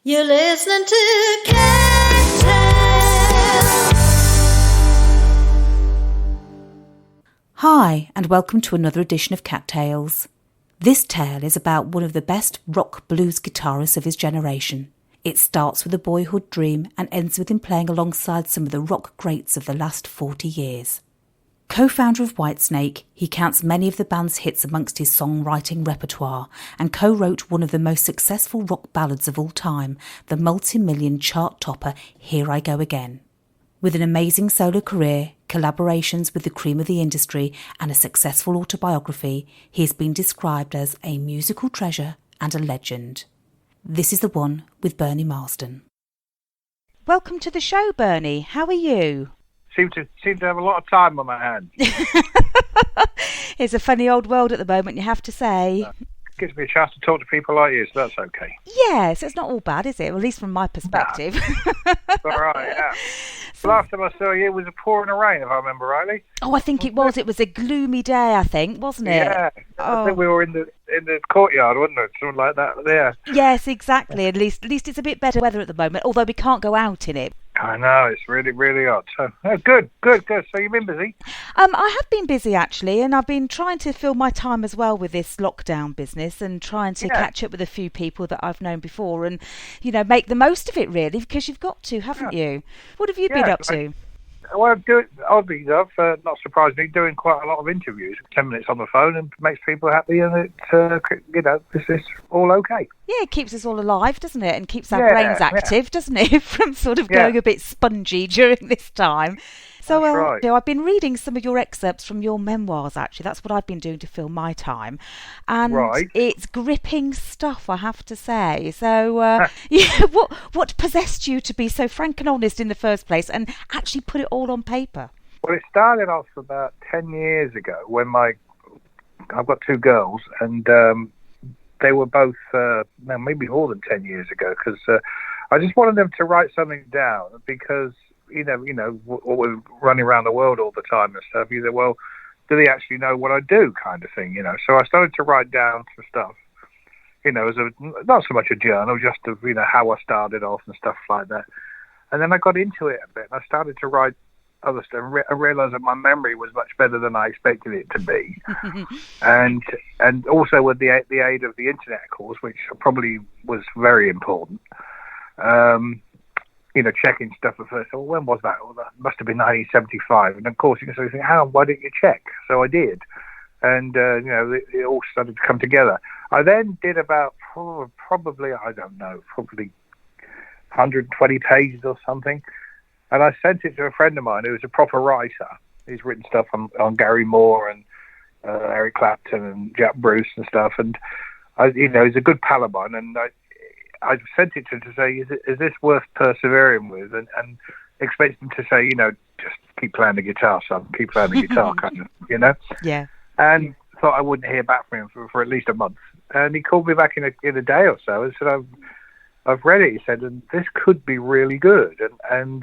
You're listening to Cat Tales. Hi, and welcome to another edition of Cat Tales. This tale is about one of the best rock blues guitarists of his generation. It starts with a boyhood dream and ends with him playing alongside some of the rock greats of the last 40 years. Co-founder of Whitesnake, he counts many of the band's hits amongst his songwriting repertoire and co-wrote one of the most successful rock ballads of all time, the multi-million chart topper Here I Go Again. With an amazing solo career, collaborations with the cream of the industry and a successful autobiography, he has been described as a musical treasure and a legend. This is the one with Bernie Marsden. Welcome to the show, Bernie. How are you? Seem to have a lot of time on my hands. It's a funny old world at the moment, you have to say. Gives me a chance to talk to people like you, so that's okay. Yes, it's not all bad, is it? Well, at least from my perspective. Nah. All right, yeah. The last time I saw you was a pouring of rain, if I remember rightly. Oh, I think it was. It was a gloomy day, I think, wasn't it? Yeah. I think we were in the courtyard, wasn't it? Something like that there. Yes, exactly. At least it's a bit better weather at the moment, although we can't go out in it. I know, it's really, really hot. So, good. So you've been busy? I have been busy, actually, and I've been trying to fill my time as well with this lockdown business and trying to catch up with a few people that I've known before and, make the most of it, really, because you've got to, haven't you? What have you been up to? Well, oddly enough, not surprisingly, doing quite a lot of interviews. 10 minutes on the phone and makes people happy, and it's all okay. Yeah, it keeps us all alive, doesn't it? And keeps our brains active, doesn't it? From sort of going a bit spongy during this time. So, right. I've been reading some of your excerpts from your memoirs, actually. That's what I've been doing to fill my time. And It's gripping stuff, I have to say. So, what possessed you to be so frank and honest in the first place and actually put it all on paper? Well, it started off about 10 years ago when I've got two girls, and they were both, maybe more than 10 years ago, because I just wanted them to write something down because, we're running around the world all the time and stuff. You say, well, do they actually know what I do, kind of thing, So I started to write down some stuff, as not so much a journal, just of, how I started off and stuff like that. And then I got into it a bit, and I started to write other stuff. I realised that my memory was much better than I expected it to be, and also with the aid of the internet, of course, which probably was very important. Checking stuff at first. Well, when was that? Well, that must have been 1975. And of course, you can say, why didn't you check? So I did, and it all started to come together. I then did about probably 120 pages or something. And I sent it to a friend of mine who was a proper writer. He's written stuff on Gary Moore and Eric Clapton and Jack Bruce and stuff. And he's a good pal of mine. And I sent it to him to say, is this worth persevering with? And expect him to say, just keep playing the guitar, son. Keep playing the guitar, kind of, Yeah. And thought I wouldn't hear back from him for at least a month. And he called me back in a day or so and said, I've read it, he said, and this could be really good. And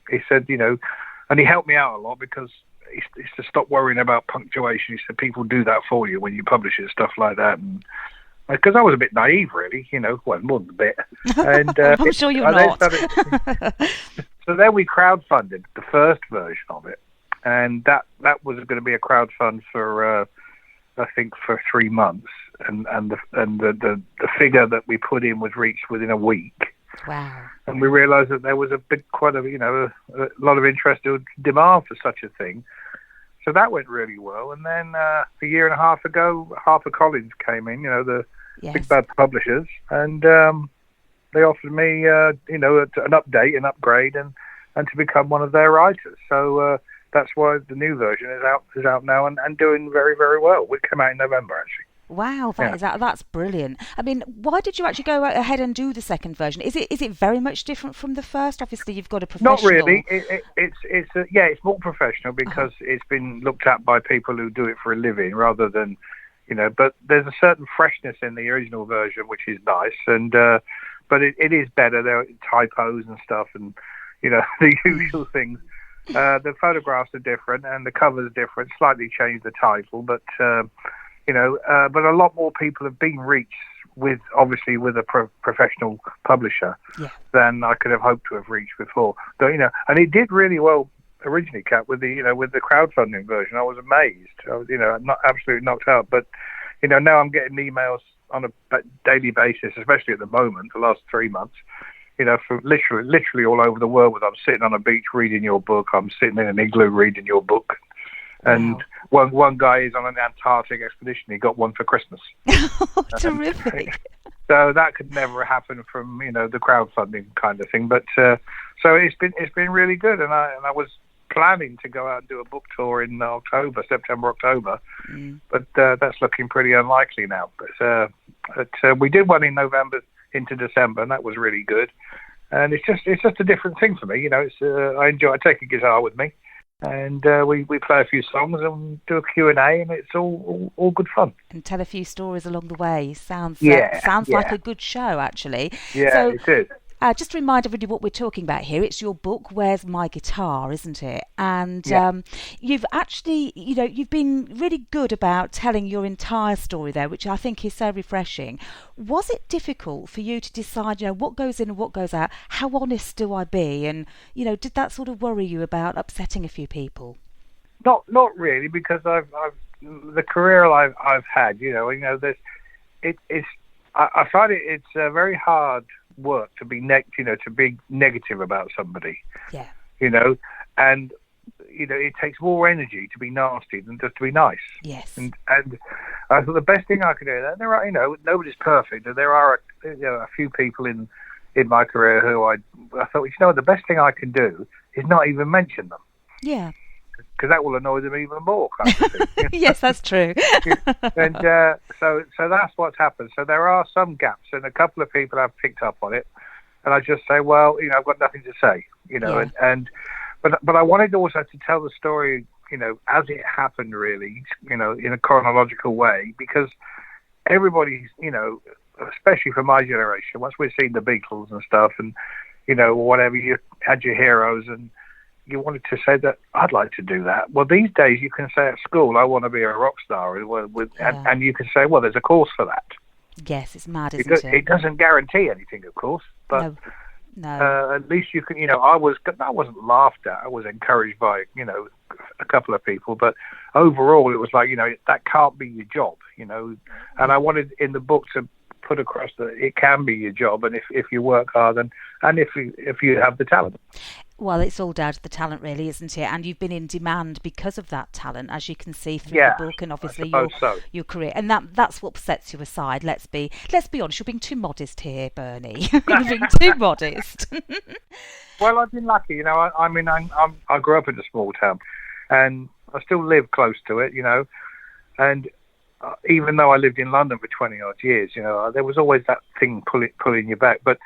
he said, and he helped me out a lot because he said, stop worrying about punctuation. He said, people do that for you when you publish it, stuff like that. And because I was a bit naive, really, well, more than a bit. And I'm sure you're not. So then we crowdfunded the first version of it. And that was going to be a crowdfund for, I think, for 3 months. And the figure that we put in was reached within a week. Wow! And we realised that there was a lot of interest or demand for such a thing. So that went really well. And then a year and a half ago, HarperCollins came in, the big bad publishers, and they offered me, an update, an upgrade, and to become one of their writers. So that's why the new version is out now and doing very, very well. It came out in November, actually. Wow, that's brilliant. I mean, why did you actually go ahead and do the second version? Is it very much different from the first? Obviously, you've got a professional. Not really. It's more professional because it's been looked at by people who do it for a living rather than, But there's a certain freshness in the original version which is nice, and but it is better. There are typos and stuff, and the usual things. The photographs are different and the covers are different. Slightly changed the title, but. But a lot more people have been reached with obviously with a professional publisher than I could have hoped to have reached before. But, and it did really well originally, Kat, with the with the crowdfunding version. I was amazed. I was not absolutely knocked out. But now I'm getting emails on a daily basis, especially at the moment, the last 3 months. From literally all over the world. I'm sitting on a beach reading your book. I'm sitting in an igloo reading your book. And one guy is on an Antarctic expedition. He got one for Christmas. Terrific. So that could never happen from the crowdfunding kind of thing. But so it's been really good. And I was planning to go out and do a book tour in September, October. But that's looking pretty unlikely now. But we did one in November into December, and that was really good. And it's just a different thing for me. I take a guitar with me. And we play a few songs and do a Q&A, and it's all good fun. And tell a few stories along the way. Sounds like a good show, actually. Yeah, so, it is. Just to remind everybody what we're talking about here, it's your book, Where's My Guitar, isn't it? And you've actually, you've been really good about telling your entire story there, which I think is so refreshing. Was it difficult for you to decide, what goes in and what goes out? How honest do I be? And, did that sort of worry you about upsetting a few people? Not really, because I've the career I've had, I find it's very hard work to be negative about somebody. And it takes more energy to be nasty than just to be nice. Yes. And I thought the best thing I could do, and there are nobody's perfect, and there are a few people in my career who I thought the best thing I can do is not even mention them. Yeah. Because that will annoy them even more. Kind of thing. Yes, that's true. And so that's what's happened. So there are some gaps, and a couple of people have picked up on it, and I just say, well, I've got nothing to say, but I wanted also to tell the story, as it happened, really, in a chronological way, because everybody's, especially for my generation, once we've seen the Beatles and stuff, and whatever, you had your heroes and you wanted to say that I'd like to do that. Well, these days you can say at school, I want to be a rock star, and you can say, well, there's a course for that. Yes, it's mad, isn't it? It doesn't guarantee anything, of course, but no. At least you can. I wasn't laughed at. I was encouraged by a couple of people, but overall it was like that can't be your job, And I wanted in the book to put across that it can be your job, and if you work hard and if you have the talent. Well, it's all down to the talent, really, isn't it? And you've been in demand because of that talent, as you can see through the book, and obviously your career. And that's what sets you aside. Let's be honest. You're being too modest here, Bernie. You're being too modest. Well, I've been lucky, I grew up in a small town, and I still live close to it, And even though I lived in London for 20 odd years, there was always that thing pulling you back. But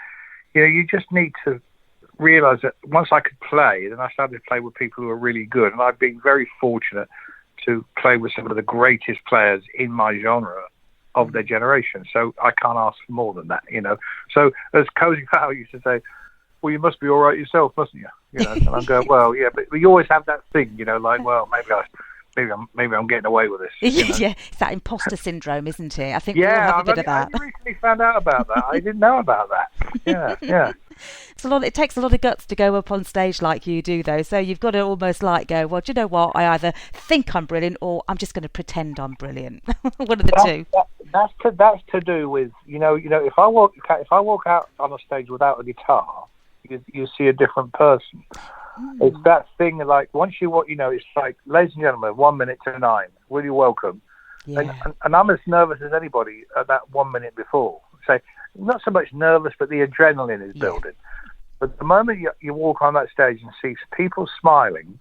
you just need to realised that once I could play, then I started to play with people who were really good, and I've been very fortunate to play with some of the greatest players in my genre of their generation. So I can't ask for more than that, So as Cozy Powell used to say, well, you must be all right yourself, mustn't you? And I'm going, well, yeah, but you always have that thing, like, well, maybe I'm getting away with this. Yeah, it's that imposter syndrome, isn't it? I think we all have a bit of that. I recently found out about that. I didn't know about that. Yeah. It takes a lot of guts to go up on stage like you do, though. So you've got to almost go, well, do you know what? I either think I'm brilliant or I'm just going to pretend I'm brilliant. One of the two. That's to do with if I walk out on a stage without a guitar, you see a different person. It's that thing like once you walk, it's like, ladies and gentlemen, 1 minute to 9. Will you welcome? Yeah. And I'm as nervous as anybody at that 1 minute before. So not so much nervous, but the adrenaline is building. But the moment you walk on that stage and see people smiling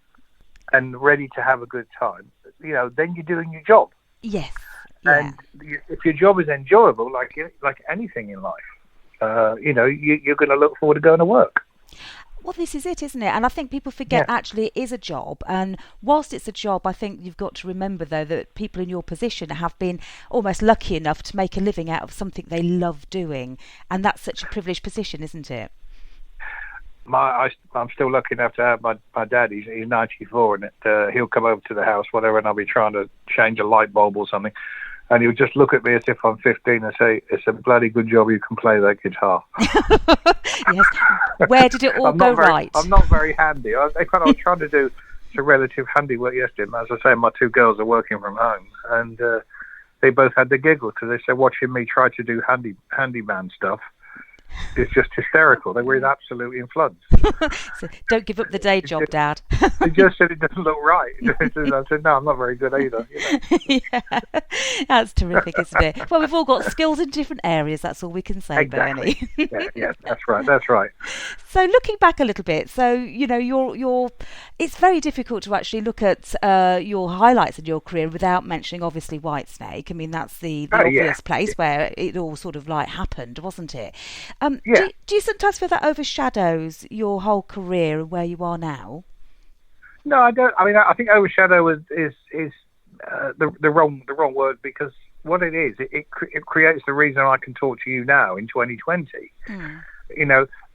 and ready to have a good time, then you're doing your job. Yes. Yeah. And if your job is enjoyable, like anything in life, you're going to look forward to going to work. Well, this is it, isn't it? And I think people forget actually it is a job. And whilst it's a job, I think you've got to remember, though, that people in your position have been almost lucky enough to make a living out of something they love doing. And that's such a privileged position, isn't it? I'm still lucky enough to have my dad. He's 94, and he'll come over to the house, whatever, and I'll be trying to change a light bulb or something. And he would just look at me as if I'm 15 and say, "It's a bloody good job you can play that guitar." Yes. Where did it all go right? I'm not very handy. I was trying to do some relative handiwork yesterday. As I say, my two girls are working from home, and they both had the giggle because they said watching me try to do handyman stuff is just hysterical. They were absolutely in floods. So don't give up the day job, Dad. They just said it doesn't look right. I said, no, I'm not very good either. Yeah, that's terrific, isn't it? Well, we've all got skills in different areas. That's all we can say, Exactly. Bernie. Yeah, that's right. That's right. So looking back a little bit, so your it's very difficult to actually look at your highlights in your career without mentioning obviously Whitesnake. I mean, that's the obvious place where it all sort of like happened, wasn't it? Do you sometimes feel that overshadows your whole career and where you are now? No, I don't. I mean, I think overshadow is the wrong word, because what it is, it creates the reason I can talk to you now in 2020.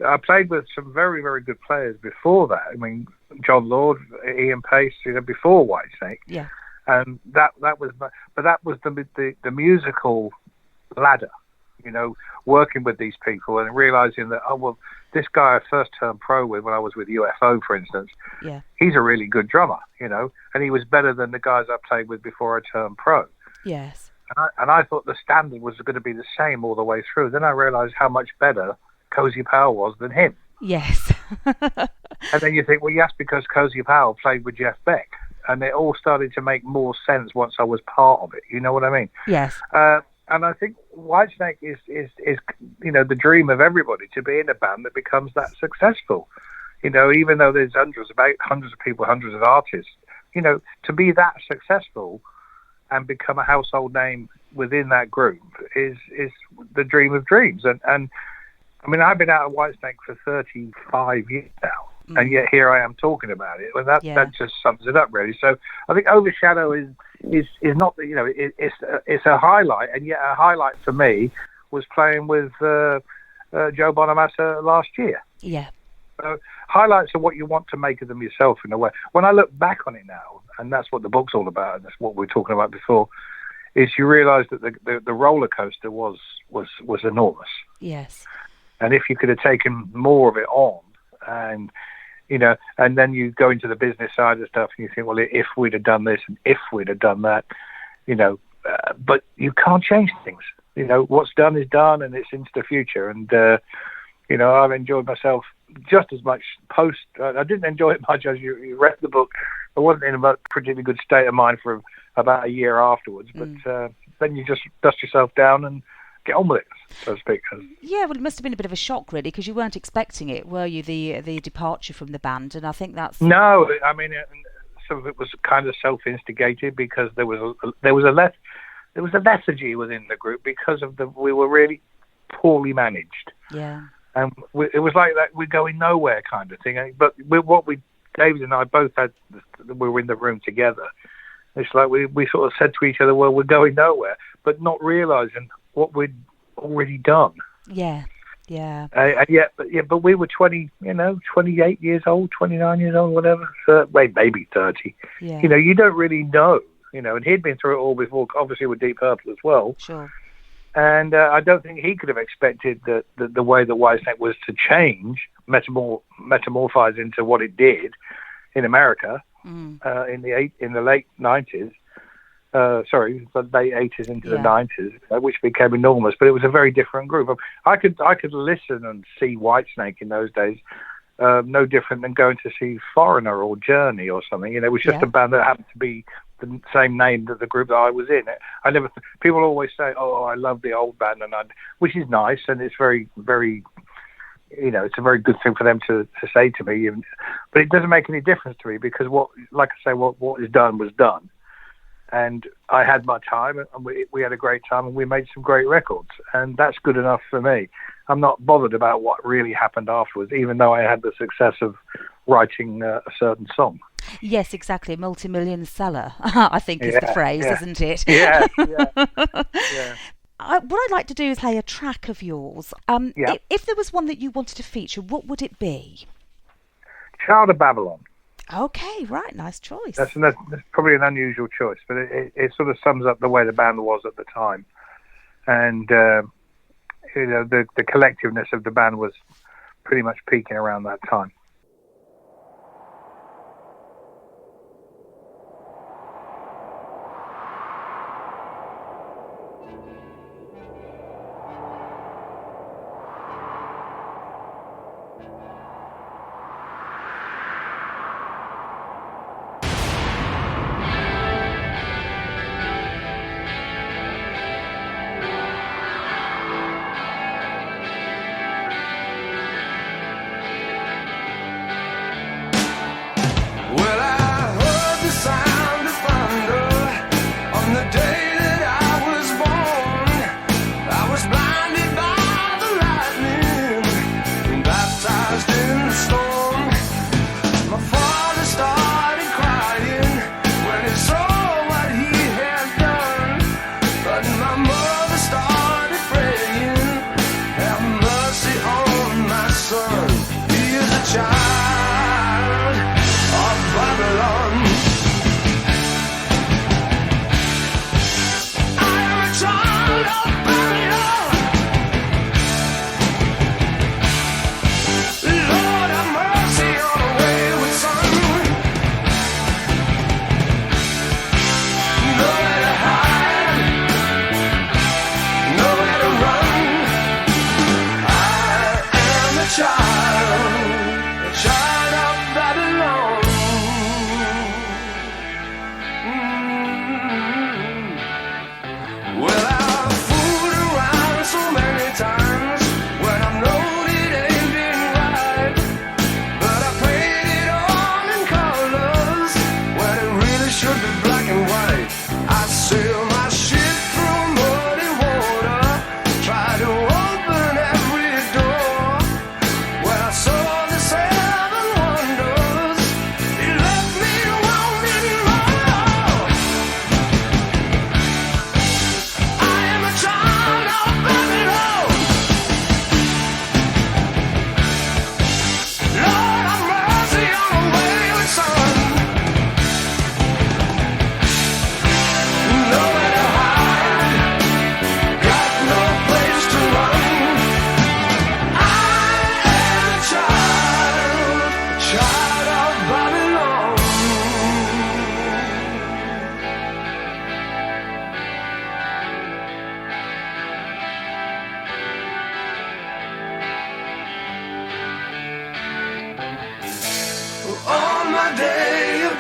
I played with some very, very good players before that. I mean, John Lord, Ian Pace, before Whitesnake. Yeah. And that was the musical ladder. Working with these people and realizing that, this guy I first turned pro with when I was with UFO, for instance, he's a really good drummer, and he was better than the guys I played with before I turned pro. Yes. And I thought the standard was going to be the same all the way through. Then I realized how much better Cozy Powell was than him. Yes. And then you think, well, yes, because Cozy Powell played with Jeff Beck, and it all started to make more sense once I was part of it. You know what I mean? Yes. And I think Whitesnake is the dream of everybody, to be in a band that becomes that successful. Even though there's hundreds of people, hundreds of artists, to be that successful and become a household name within that group is the dream of dreams. And I mean, I've been out of Whitesnake for 35 years now, and yet here I am talking about it. Well, that just sums it up, really. So I think overshadow is not, it's a highlight, and yet a highlight for me was playing with Joe Bonamassa last year. Yeah. So highlights are what you want to make of them yourself, in a way. When I look back on it now, and that's what the book's all about, and that's what we were talking about before, is you realise that the roller coaster was enormous. Yes. And if you could have taken more of it on, and and then you go into the business side of stuff, and you think, well, if we'd have done this and if we'd have done that, but you can't change things. What's done is done, and it's into the future. And I've enjoyed myself just as much post. I didn't enjoy it much as you read the book. I wasn't in a particularly good state of mind for about a year afterwards. But then you just dust yourself down and get on with it, so to speak. Yeah, well, it must have been a bit of a shock, really, because you weren't expecting it, were you? The departure from the band, and I think that's no. I mean, some of it was kind of self-instigated, because there was a lethargy within the group because we were really poorly managed. Yeah, and it was like that we're going nowhere kind of thing. But David and I both we were in the room together. It's like we sort of said to each other, well, we're going nowhere, but not realising what we'd already done. Yeah, yeah. But we were 28 years old, 29 years old, whatever. Maybe 30. Yeah. You don't really know. And he'd been through it all before, obviously with Deep Purple as well. Sure. And I don't think he could have expected that the way that Whitesnake was to change, metamorphise into what it did in America in the late 90s. The late 80s into the 90s, which became enormous. But it was a very different group. I could listen and see Whitesnake in those days, no different than going to see Foreigner or Journey or something. It was just a band that happened to be the same name that the group that I was in. People always say, "Oh, I love the old band," which is nice, and it's very, very, it's a very good thing for them to say to me. But it doesn't make any difference to me, because what is done was done. And I had my time, and we had a great time, and we made some great records, and that's good enough for me. I'm not bothered about what really happened afterwards, even though I had the success of writing a certain song. Yes, exactly. Multi-million seller, I think is the phrase, isn't it? Yeah. What I'd like to do is play a track of yours. If there was one that you wanted to feature, what would it be? Child of Babylon. Okay, right, nice choice. That's probably an unusual choice, but it sort of sums up the way the band was at the time, and the collectiveness of the band was pretty much peaking around that time.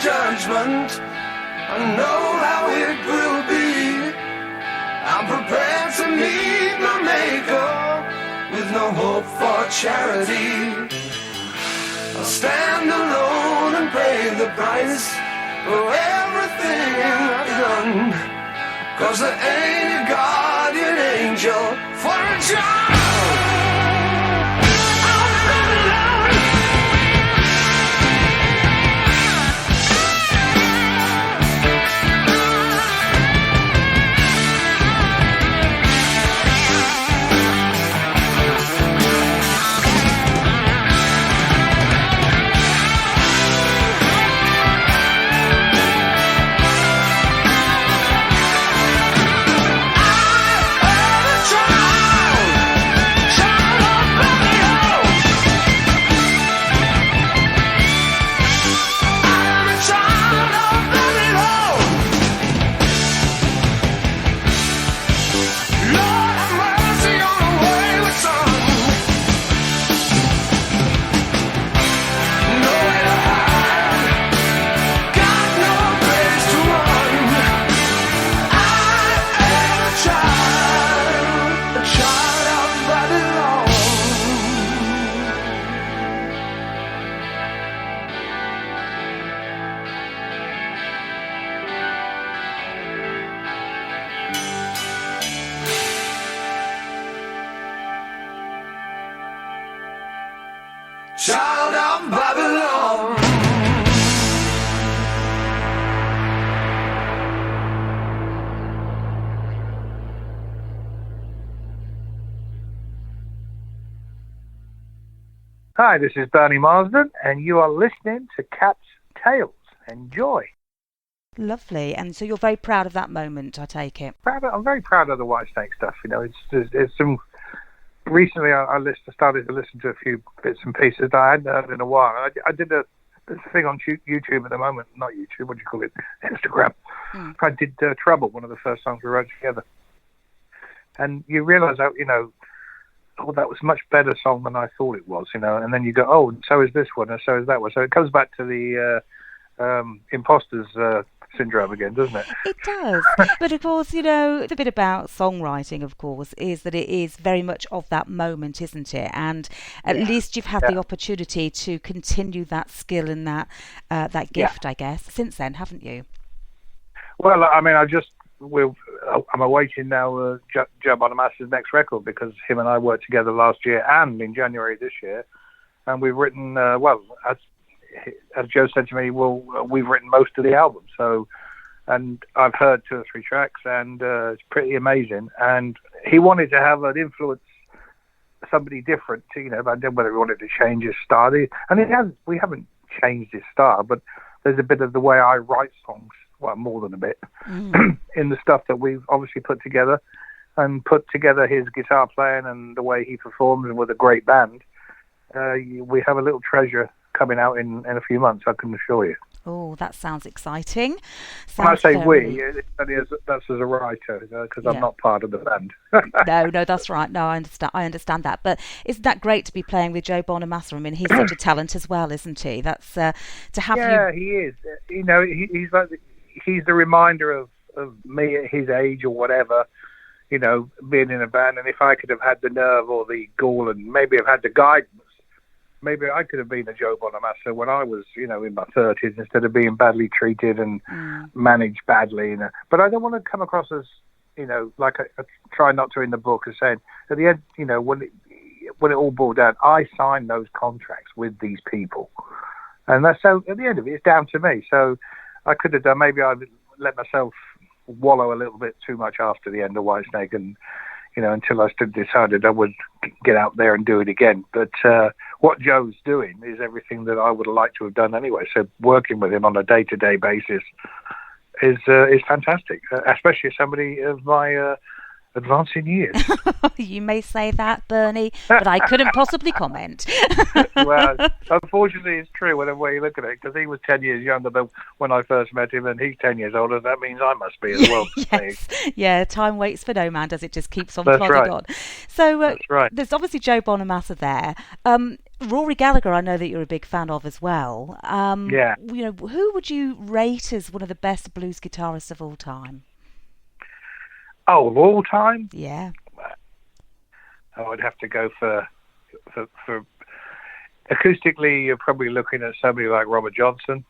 judgment. I know how it will be. I'm prepared to meet my maker with no hope for charity. I'll stand alone and pay the price for everything I've done. 'Cause there ain't a guardian angel for a child. Child of Babylon. Hi, this is Bernie Marsden, and you are listening to Cats tales and joy. Lovely. And so you're very proud of that moment, I take it. I'm very proud of the Whitesnake stuff. You know, it's some. Recently, I started to listen to a few bits and pieces that I hadn't heard in a while. I did a thing on YouTube at the moment, not YouTube. What do you call it? Instagram. I did Trouble, one of the first songs we wrote together, and you realise that that was a much better song than I thought it was. And then you go, oh, and so is this one, and so is that one. So it comes back to the imposters syndrome again, doesn't it? It does. But of course, the bit about songwriting, of course, is that it is very much of that moment, isn't it? And at least you've had the opportunity to continue that skill and that gift, I guess, since then, haven't you? Well, I mean, I'm awaiting now Joe Bonamassa's next record, because him and I worked together last year and in January this year, and we've written as Joe said to me, we've written most of the album. So, and I've heard 2 or 3 tracks, and it's pretty amazing. And he wanted to have an influence, somebody different, but then whether he wanted to change his style. And we haven't changed his style, but there's a bit of the way I write songs, well, more than a bit, in the stuff that we've obviously put together, and put together his guitar playing and the way he performs with a great band. We have a little treasure coming out in a few months, I can assure you. Oh, that sounds exciting. When I say we, that's as a writer, because I'm not part of the band. No, that's right. No, I understand that. But isn't that great to be playing with Joe Bonamassa? I mean, he's such a talent as well, isn't he? That's to have you. Yeah, he is. He's the reminder of me at his age or whatever, being in a band. And if I could have had the nerve or the gall and maybe have had the guidance, maybe I could have been a Joe Bonamassa when I was, in my 30s, instead of being badly treated and managed badly. But I don't want to come across as, like I try not to in the book, as saying, at the end, when it all boiled down, I signed those contracts with these people. And that's so, at the end of it, it's down to me. So I could have done, maybe I let myself wallow a little bit too much after the end of Whitesnake, and until I decided I would get out there and do it again. But what Joe's doing is everything that I would have liked to have done anyway. So working with him on a day-to-day basis is fantastic, especially somebody of my advancing years. You may say that, Bernie, but I couldn't possibly comment. Well, unfortunately, it's true whatever way you look at it, because he was 10 years younger than when I first met him, and he's 10 years older. That means I must be as well. Yes. Yeah, time waits for no man, does it? Just keeps on That's plodding right. on. So That's right. There's obviously Joe Bonamassa there. Rory Gallagher, I know that you're a big fan of as well. Yeah. Who would you rate as one of the best blues guitarists of all time? Oh, of all time? Yeah. I would have to go for acoustically, you're probably looking at somebody like Robert Johnson,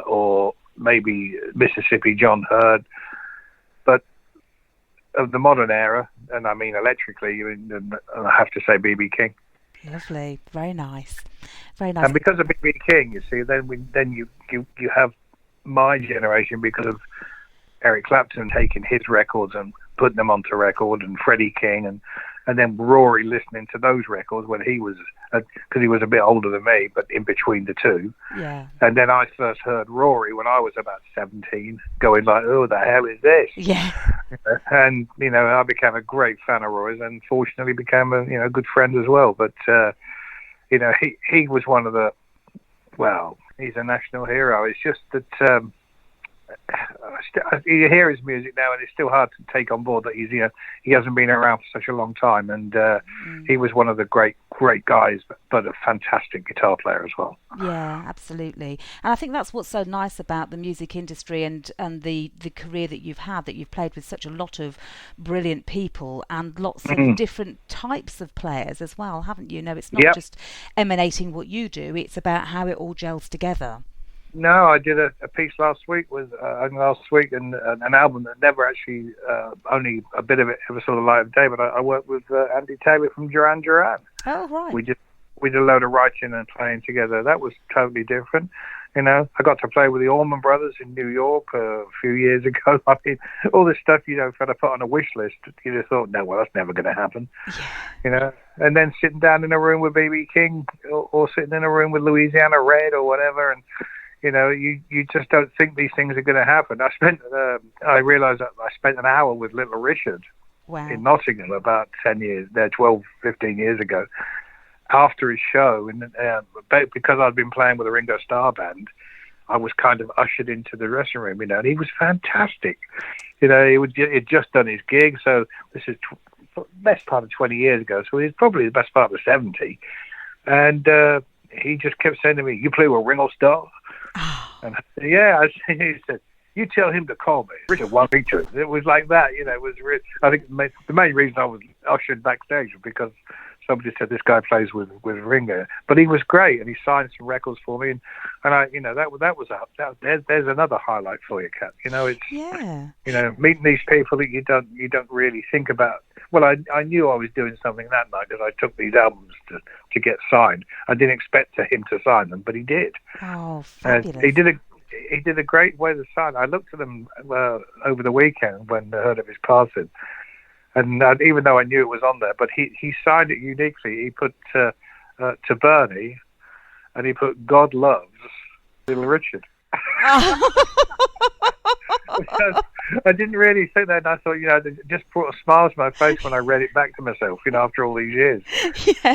or maybe Mississippi John Hurd. But of the modern era, and I mean electrically, I have to say B.B. King. Lovely, very nice, very nice. And because of B.B. King, you see, then you have my generation, because of Eric Clapton taking his records and putting them onto record, and Freddie King, and then Rory listening to those records when he was, because he was a bit older than me, but in between the two. Yeah. And then I first heard Rory when I was about 17, going like, "Oh, the hell is this?" Yeah. And I became a great fan of Rory's, and fortunately became a good friend as well. But he was one of the, well, he's a national hero. It's just that. You hear his music now, and it's still hard to take on board that he hasn't been around for such a long time, and he was one of the great guys, but a fantastic guitar player as well. Yeah, absolutely. And I think that's what's so nice about the music industry and the career that you've had, that you've played with such a lot of brilliant people and lots of different types of players as well, haven't you? It's not just emanating what you do, it's about how it all gels together. No, I did a piece last week and an album that never actually, only a bit of it ever saw the light of day, but I worked with Andy Taylor from Duran Duran. Oh, right. We did a load of writing and playing together. That was totally different. You know, I got to play with the Allman Brothers in New York a few years ago. I mean, all this stuff, you know, kind of put on a wish list. You just thought, no, well, that's never going to happen. You know, and then sitting down in a room with B.B. King or sitting in a room with Louisiana Red or whatever, and you know, you just don't think these things are going to happen. I realised that I spent an hour with Little Richard in Nottingham about 12, 15 years ago, after his show, and because I'd been playing with a Ringo Starr band, I was kind of ushered into the dressing room, you know, and he was fantastic. You know, he'd just done his gig, so this is best part of 20 years ago, so he's probably the best part of 70, and he just kept saying to me, "You play with Ringo Starr?" And he said, "You tell him to call me." Richard won't speak to him. It was like that, you know. It was really, I think the main reason I was ushered backstage was because somebody said this guy plays with Ringo, but he was great, and he signed some records for me, and I, you know, that was there's another highlight for you, Kat. You know, it's you know, meeting these people that you don't really think about. Well, I knew I was doing something that night because I took these albums to get signed. I didn't expect him to sign them, but he did. Oh, fabulous! He did a great way to sign. I looked at them over the weekend when I heard of his passing. And even though I knew it was on there, but he signed it uniquely. He put to Bernie, and he put "God loves Little Richard." I didn't really think that, and I thought, you know, it just brought a smile to my face when I read it back to myself, you know, after all these years.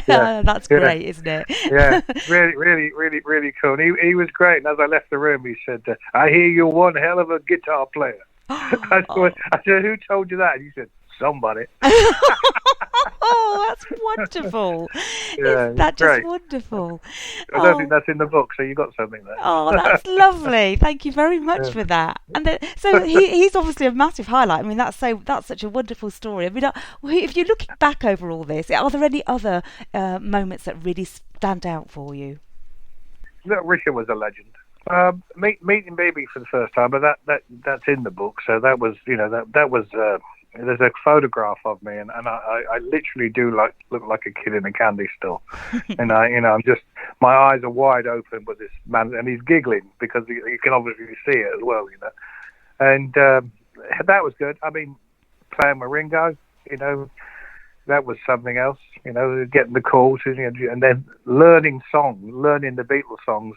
That's great, isn't it? Yeah, really cool. And he was great. And as I left the room, he said, "I hear you're one hell of a guitar player." I said, "Who told you that?" And he said, "Somebody." Oh, that's wonderful. Yeah, That's just great. wonderful. I don't think that's in the book, so you got something there. Oh, that's lovely. Thank you very much for that. And so he's obviously a massive highlight. I mean, that's such a wonderful story. I mean, if you're looking back over all this, are there any other moments that really stand out for you? Look, Richard was a legend. Meeting Baby for the first time, but that's in the book. So that was, you know, that was. There's a photograph of me, and I literally do look like a kid in a candy store, and I'm just, my eyes are wide open with this man, and he's giggling because you can obviously see it as well, you know, and that was good. I mean, playing with Ringo, you know, that was something else, you know, getting the calls, and then learning the Beatles songs,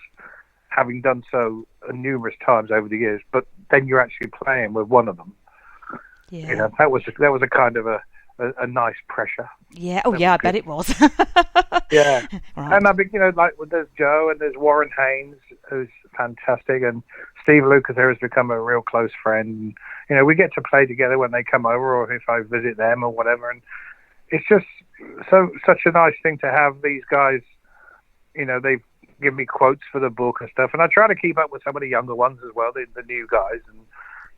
having done so numerous times over the years, but then you're actually playing with one of them. Yeah. You know, that was a kind of a nice pressure. Yeah. Oh, yeah. I bet it was. Yeah. Right. And I mean, you know, like there's Joe and there's Warren Haynes, who's fantastic, and Steve Lukather has become a real close friend. You know, we get to play together when they come over, or if I visit them or whatever, and it's just such a nice thing to have these guys. You know, they've given me quotes for the book and stuff, and I try to keep up with some of the younger ones as well, the new guys, and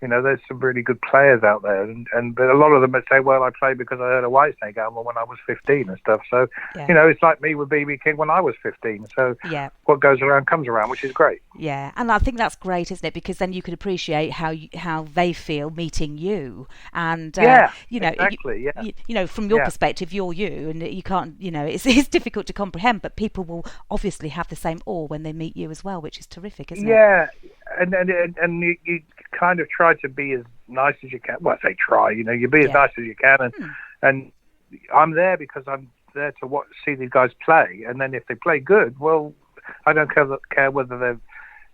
you know, there's some really good players out there, but a lot of them would say, "Well, I played because I heard a Whitesnake album when I was 15 and stuff." So, you know, it's like me with B.B. King when I was 15. So, what goes around comes around, which is great. Yeah, and I think that's great, isn't it? Because then you can appreciate how they feel meeting you, and you know, exactly, you know, from your perspective, you're you, and you can't, you know, it's difficult to comprehend, but people will obviously have the same awe when they meet you as well, which is terrific, isn't it? Yeah, and you kind of try to be as nice as you can. Well, I say try, you know, you be as nice as you can, and I'm there because I'm there to see these guys play, and then if they play good, well, I don't care whether they're,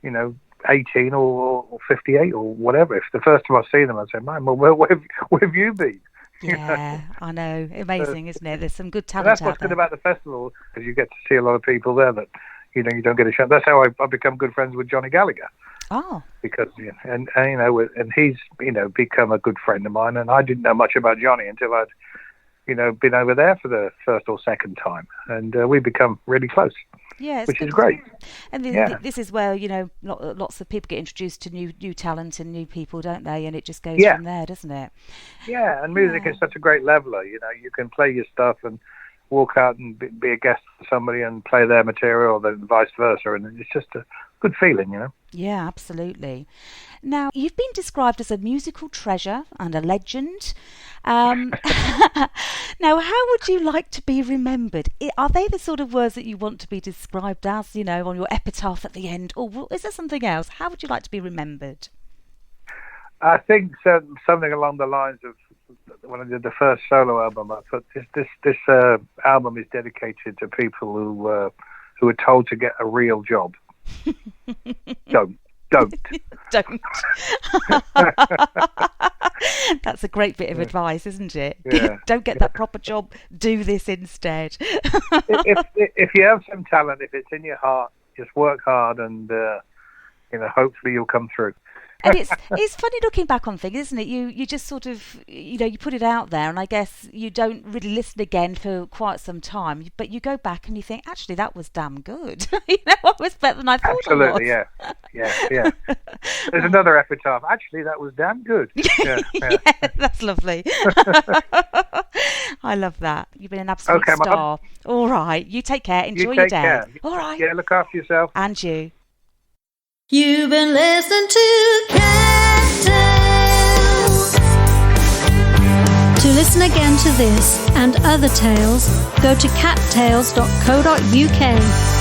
you know, 18 or 58 or whatever. If the first time I see them, I say, "Man, well, where have you been?" Yeah, I know. Amazing, isn't it? There's some good talent that's what's out there. good about the festival, because you get to see a lot of people there that, you know, you don't get a chance. That's how I become good friends with Johnny Gallagher. Oh. Because, and you know, and he's, you know, become a good friend of mine, and I didn't know much about Johnny until I'd, you know, been over there for the first or second time, and we become really close. Yeah, which is great. And this is where, you know, lots of people get introduced to new talent and new people, don't they? And it just goes from there, doesn't it? Yeah, and music is such a great leveler. You know, you can play your stuff and walk out and be a guest for somebody and play their material, or then vice versa, and it's just a good feeling, you know. Yeah, absolutely. Now, you've been described as a musical treasure and a legend. Now, how would you like to be remembered? Are they the sort of words that you want to be described as, you know, on your epitaph at the end? Or is there something else? How would you like to be remembered? I think something along the lines of when I did the first solo album. I thought this album is dedicated to people who are told to get a real job. Don't. Don't. That's a great bit of advice, isn't it? Yeah. Don't get that proper job. Do this instead. if you have some talent, if it's in your heart, just work hard, and hopefully you'll come through. And it's funny looking back on things, isn't it? You just sort of, you put it out there, and I guess you don't really listen again for quite some time. But you go back and you think, actually, that was damn good. It was better than I thought it was. Absolutely, yeah. There's another epitaph. Actually, that was damn good. Yeah. That's lovely. I love that. You've been an absolute star. All right, you take care. Enjoy your day. Care. All right. Yeah, look after yourself. And you. You've been listening to Cat Tales. To listen again to this and other tales, go to cattales.co.uk.